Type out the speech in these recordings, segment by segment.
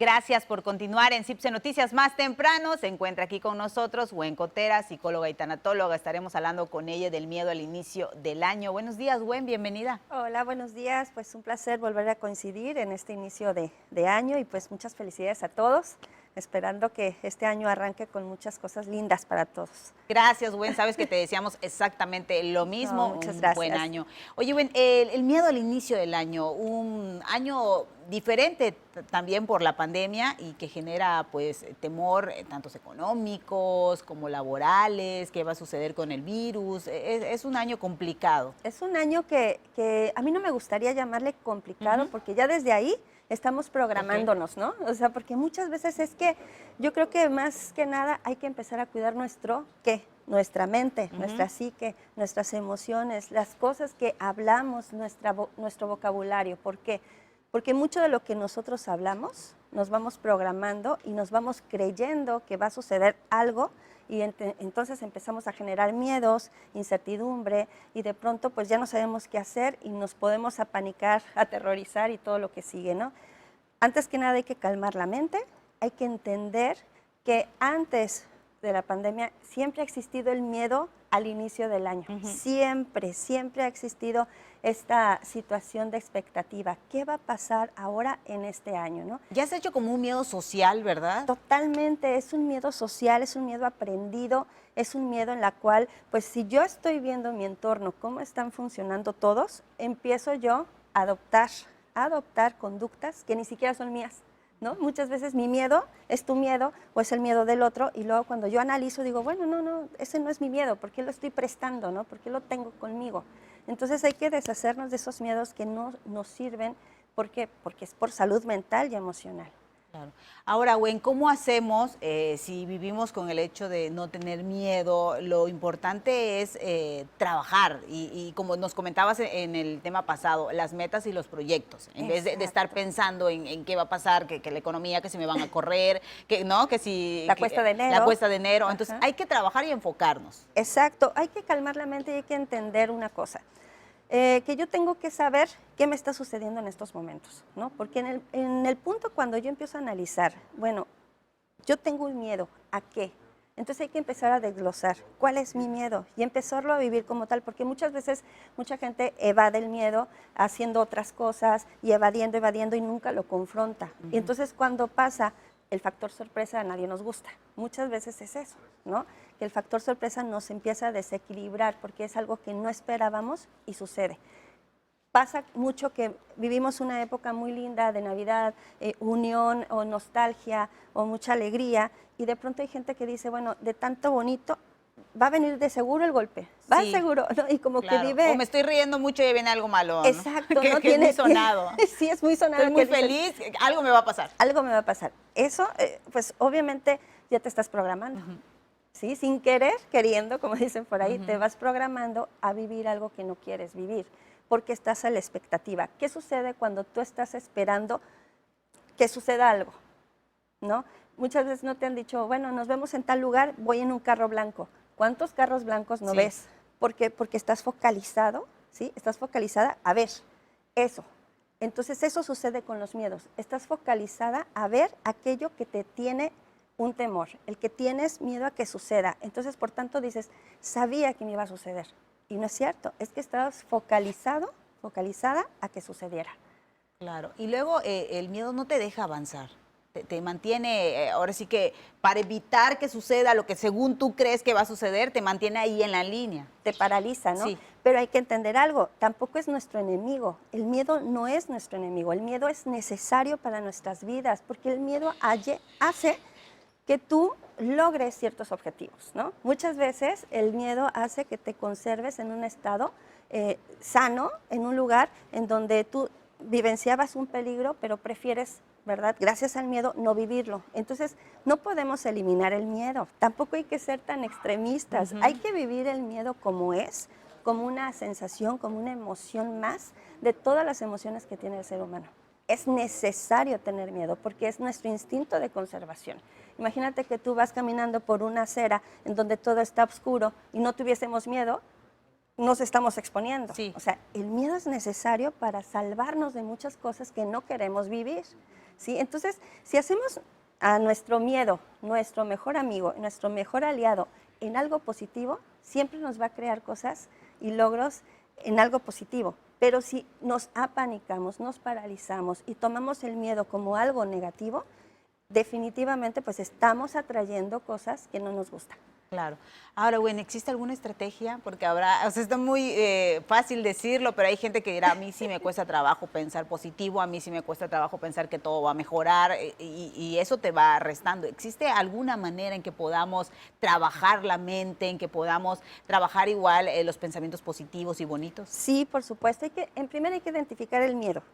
Gracias por continuar en CIPSE Noticias más temprano. Se encuentra aquí con nosotros Gwen Cotera, psicóloga y tanatóloga. Estaremos hablando con ella del miedo al inicio del año. Buenos días, Gwen, bienvenida. Hola, buenos días. Pues un placer volver a coincidir en este inicio de año y pues muchas felicidades a todos, esperando que este año arranque con muchas cosas lindas para todos. Gracias, Gwen. Sabes que te deseamos exactamente lo mismo. No, muchas un gracias. buen año. Oye, Gwen, el miedo al inicio del año, un año diferente también por la pandemia y que genera pues temor tantos económicos como laborales, qué va a suceder con el virus. Es un año complicado. Es un año que a mí no me gustaría llamarle complicado porque ya desde ahí estamos programándonos, ¿no? O sea, porque muchas veces es que yo creo que más que nada hay que empezar a cuidar nuestra mente, nuestra psique, nuestras emociones, las cosas que hablamos, nuestro vocabulario. ¿Por qué? Porque mucho de lo que nosotros hablamos nos vamos programando y nos vamos creyendo que va a suceder algo y entonces empezamos a generar miedos, incertidumbre y de pronto pues ya no sabemos qué hacer y nos podemos apanicar, aterrorizar y todo lo que sigue, ¿no? Antes que nada hay que calmar la mente, hay que entender que antes de la pandemia siempre ha existido el miedo al inicio del año. Siempre ha existido esta situación de expectativa. ¿Qué va a pasar ahora en este año, no? Ya se ha hecho como un miedo social, ¿verdad? Totalmente, es un miedo social, es un miedo aprendido, es un miedo en la cual, pues si yo estoy viendo mi entorno, cómo están funcionando todos, empiezo yo a adoptar conductas que ni siquiera son mías, ¿no? Muchas veces mi miedo es tu miedo o es el miedo del otro y luego cuando yo analizo digo, bueno, no, ese no es mi miedo, ¿por qué lo estoy prestando, no? ¿Por qué lo tengo conmigo? Entonces hay que deshacernos de esos miedos que no nos sirven, ¿por qué? Porque es por salud mental y emocional. Claro. Ahora, Gwen, ¿cómo hacemos si vivimos con el hecho de no tener miedo? Lo importante es trabajar y como nos comentabas en el tema pasado, las metas y los proyectos, en vez de estar pensando en qué va a pasar, que la economía, que si me van a correr, que no, que si... La cuesta de enero. La cuesta de enero. Ajá. Entonces, hay que trabajar y enfocarnos. Exacto, hay que calmar la mente y hay que entender una cosa. Que yo tengo que saber qué me está sucediendo en estos momentos, ¿no? Porque en el punto cuando yo empiezo a analizar, bueno, yo tengo un miedo, ¿a qué? Entonces hay que empezar a desglosar cuál es mi miedo y empezarlo a vivir como tal, porque muchas veces mucha gente evade el miedo haciendo otras cosas y evadiendo y nunca lo confronta. Y entonces cuando pasa el factor sorpresa a nadie nos gusta. Muchas veces es eso, ¿no? Que el factor sorpresa nos empieza a desequilibrar porque es algo que no esperábamos y sucede. Pasa mucho que vivimos una época muy linda de Navidad, unión o nostalgia o mucha alegría y de pronto hay gente que dice, bueno, de tanto bonito va a venir de seguro el golpe, va Sí, seguro, ¿no? Y como claro. que vive... O me estoy riendo mucho y viene algo malo, ¿no? Exacto, que ¿no? es muy sonado. Sí, es muy sonado. Estoy muy que feliz, algo me va a pasar. algo me va a pasar. Eso, pues obviamente ya te estás programando, ¿sí? Sin querer, queriendo, como dicen por ahí, te vas programando a vivir algo que no quieres vivir, porque estás a la expectativa. ¿Qué sucede cuando tú estás esperando que suceda algo? ¿No? Muchas veces no te han dicho, bueno, nos vemos en tal lugar, voy en un carro blanco. ¿Cuántos carros blancos no ves? Porque estás focalizado, ¿sí? Estás focalizada a ver eso. Entonces eso sucede con los miedos. Estás focalizada a ver aquello que te tiene un temor, el que tienes miedo a que suceda. Entonces, por tanto, dices, sabía que me iba a suceder. Y no es cierto, es que estabas focalizada a que sucediera. Claro, y luego el miedo no te deja avanzar, te mantiene, ahora sí que para evitar que suceda lo que según tú crees que va a suceder, te mantiene ahí en la línea. Te paraliza, ¿no? Sí. Pero hay que entender algo, tampoco es nuestro enemigo, el miedo no es nuestro enemigo, el miedo es necesario para nuestras vidas, porque el miedo hace que tú logres ciertos objetivos, ¿no? Muchas veces el miedo hace que te conserves en un estado sano, en un lugar en donde tú vivenciabas un peligro, pero prefieres, ¿verdad? Gracias al miedo, no vivirlo. Entonces, no podemos eliminar el miedo. Tampoco hay que ser tan extremistas. Hay que vivir el miedo como es, como una sensación, como una emoción más de todas las emociones que tiene el ser humano. Es necesario tener miedo porque es nuestro instinto de conservación. Imagínate que tú vas caminando por una acera en donde todo está oscuro y no tuviésemos miedo, nos estamos exponiendo. Sí. O sea, el miedo es necesario para salvarnos de muchas cosas que no queremos vivir, ¿sí? Entonces, si hacemos a nuestro miedo nuestro mejor amigo, nuestro mejor aliado en algo positivo, siempre nos va a crear cosas y logros en algo positivo. Pero si nos apanicamos, nos paralizamos y tomamos el miedo como algo negativo, definitivamente pues estamos atrayendo cosas que no nos gustan. Claro. Ahora, bueno, ¿existe alguna estrategia? Porque habrá, o sea, está muy fácil decirlo, pero hay gente que dirá, a mí sí me cuesta trabajo pensar positivo, a mí sí me cuesta trabajo pensar que todo va a mejorar y eso te va restando. ¿Existe alguna manera en que podamos trabajar la mente, en que podamos trabajar igual los pensamientos positivos y bonitos? Sí, por supuesto. En primer hay que identificar el miedo.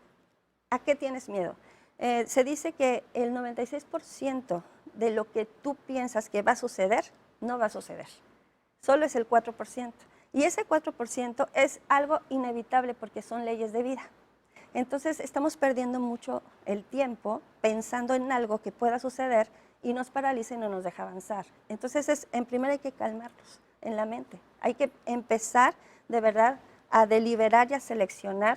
¿A qué tienes miedo? Se dice que el 96% de lo que tú piensas que va a suceder, no va a suceder. Solo es el 4%. Y ese 4% es algo inevitable porque son leyes de vida. Entonces estamos perdiendo mucho el tiempo pensando en algo que pueda suceder y nos paraliza y no nos deja avanzar. Entonces, en primer hay que calmarlos en la mente. Hay que empezar de verdad a deliberar y a seleccionar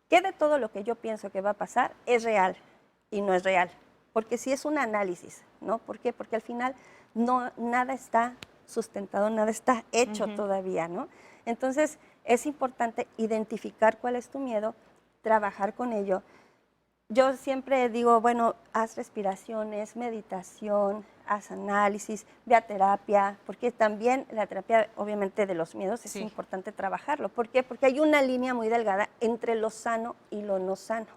qué de todo lo que yo pienso que va a pasar es real y no es real. Porque si es un análisis, ¿no? ¿Por qué? Porque al final nada está sustentado, nada está hecho todavía, ¿no? Entonces, es importante identificar cuál es tu miedo, trabajar con ello. Yo siempre digo, bueno, haz respiraciones, meditación, haz análisis, ve a terapia, porque también la terapia, obviamente, de los miedos es importante trabajarlo. ¿Por qué? Porque hay una línea muy delgada entre lo sano y lo no sano.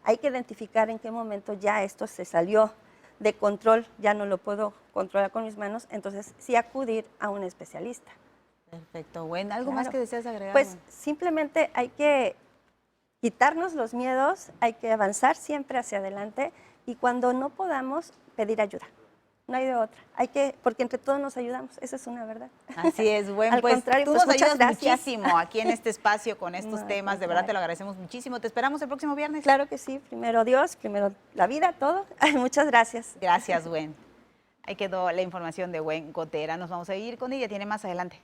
Hay que identificar en qué momento ya esto se salió de control, ya no lo puedo controlar con mis manos, entonces sí acudir a un especialista. Perfecto, bueno, ¿algo más que deseas agregar? Pues simplemente hay que quitarnos los miedos, hay que avanzar siempre hacia adelante y cuando no podamos, pedir ayuda. No hay de otra. Porque entre todos nos ayudamos, esa es una verdad. Así es, bueno, Al pues contrario, tú pues, nos ayudas gracias. muchísimo aquí en este espacio con estos No, temas, de verdad te lo agradecemos muchísimo. Te esperamos el próximo viernes. Claro que sí, primero Dios, primero la vida, todo. Muchas gracias. Gracias, Gwen. Ahí quedó la información de Gwen Gotera. Nos vamos a ir con ella, tiene más adelante.